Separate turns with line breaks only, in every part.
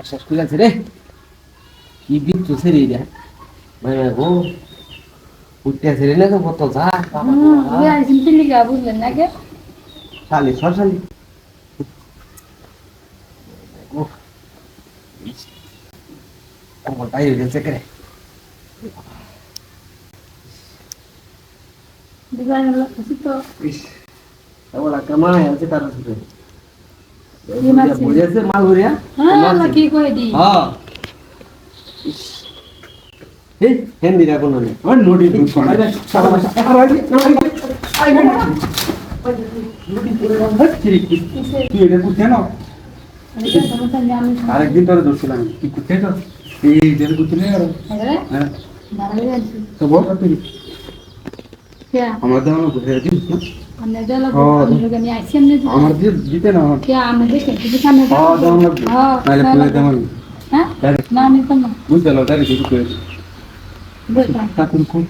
শেষ করে আছে রে কি বিচ্ছু ছেড়ে রে মানে গো উঠতে আছে রে না তো কত যা
বুঝলেন নাকি
শালি সর শালি ও কোমরটাই হয়ে গেছে রে
ডিজাইন লাগছে তো
ইস ওলা কামাই আছে তার সাথে বুঝেছে মাল ভরিয়া
হ্যাঁ না কি কই দি
হ্যাঁ এই হিন্দি রাখো না ওই নোটি দুধ ছড়া সারা মাস আই নোটি পুরো বন্ধ ছিরি তুই এটা বুঝছ না আরেকদিন তোরে দোষছিলাম কি করতে তো এই যে করতে নেই আর হ্যাঁ তো বল তুই
क्या
আমার দাও না বুঝে দিন
हमने डाला हम लोग ने आईसी हमने
আমার দিয়ে দিতে না
क्या हमने देखे कि सामने
हां দাও না তাহলে পুরো দাও
हां ना नहीं तो
বুঝতে দাও তাহলে কিছু করে
बोलता
তা কোন কোন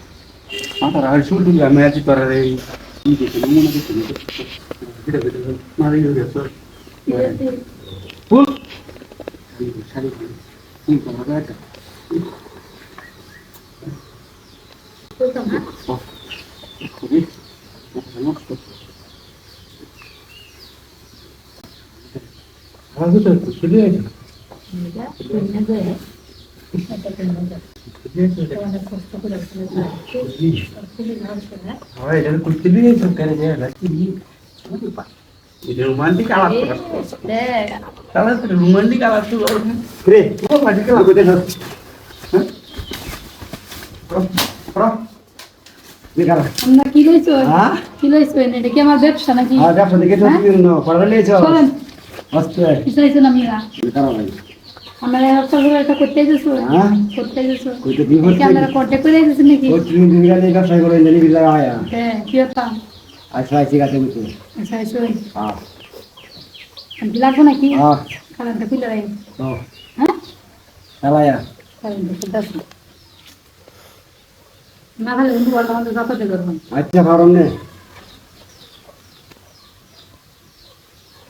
আমার আর শুরু দিলা ম্যাচ করার এই কি দেখে মনে দেখে ভিডিও ভিডিও মারি গেছে ফুল শাড়ি কি করা যায়
बोलता ना
খুবই নষ্ট আগে তো চলে আসে
मेरा सुनने दे এটা তো না তো কষ্ট করে
হয় এটা করতে দিয়ে সরকারে যায় রাখি এটা রোমান্টিক আলাপ করা
দেখ
তাহলে তো রোমান্টিক আলাপ তো রে ও রোমান্টিক আলাপ করতে না হ্যাঁ প্র দেখালা
আমরা কি লইছো
হ্যাঁ
কি লইছো এটা কি আমার ব্যবসা নাকি
হ্যাঁ দেখো দেখে তো তুমি না পড়া নিয়েছো
চলেন
আস্তে
কি চাইছো না মিরা
দেখালা ভাই
আমরা একটা করে এটা করতে যাচ্ছো
হ্যাঁ
করতে যাচ্ছো
কইতে বিপদ
কি আমরা কন্টাক্ট করে যাচ্ছি নাকি
ও তুমি দিন গেলে ব্যবসা করে জানি বিলা আয়া
হ্যাঁ কি হতাম
আচ্ছা আচ্ছা কাছে বুঝছো
আচ্ছা আচ্ছা
হ্যাঁ
আমি লাগবো নাকি
হ্যাঁ
কালারটা খুলে রাখি
তো
হ্যাঁ
চালায়া
কালারটা খুলে দাও না হলে বন্ধু বলতে আমাদের যতটা করবো
আচ্ছা কারণ নে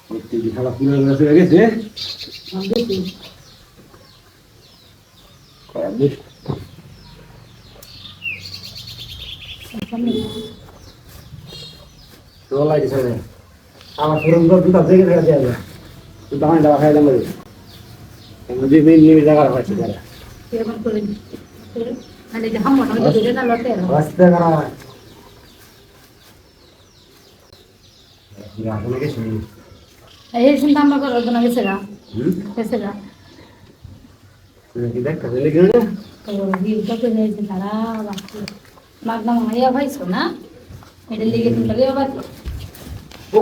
ওই খেলা পুরো হয়ে গেছে বেশ তো লাগে স্যার আমার পুরো দুটো থেকে দেখা যায় তো দাঁড়ায় দাঁড়া খাই দাম বলি মুঝে মেন নিয়ে জায়গা রাখছি যারা
এরকম করে মানে যে হাম মনে হয় না লটে
রাস্তা করা ইয়া হলে গেছে
এই চিন্তা আমরা করব না গেছে গা গেছে গা
কি দেখ কাজে গেল না
তো এই তো করে যাইছে তারা বাকি মাগনা মাইয়া ভাইছো না এটা লিগে তুমি লাগে বাবা
ও